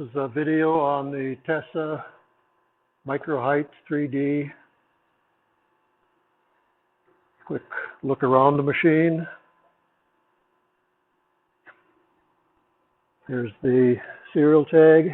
is a video on the Tessa Micro Height 3D. Quick look around the machine. Here's the serial tag.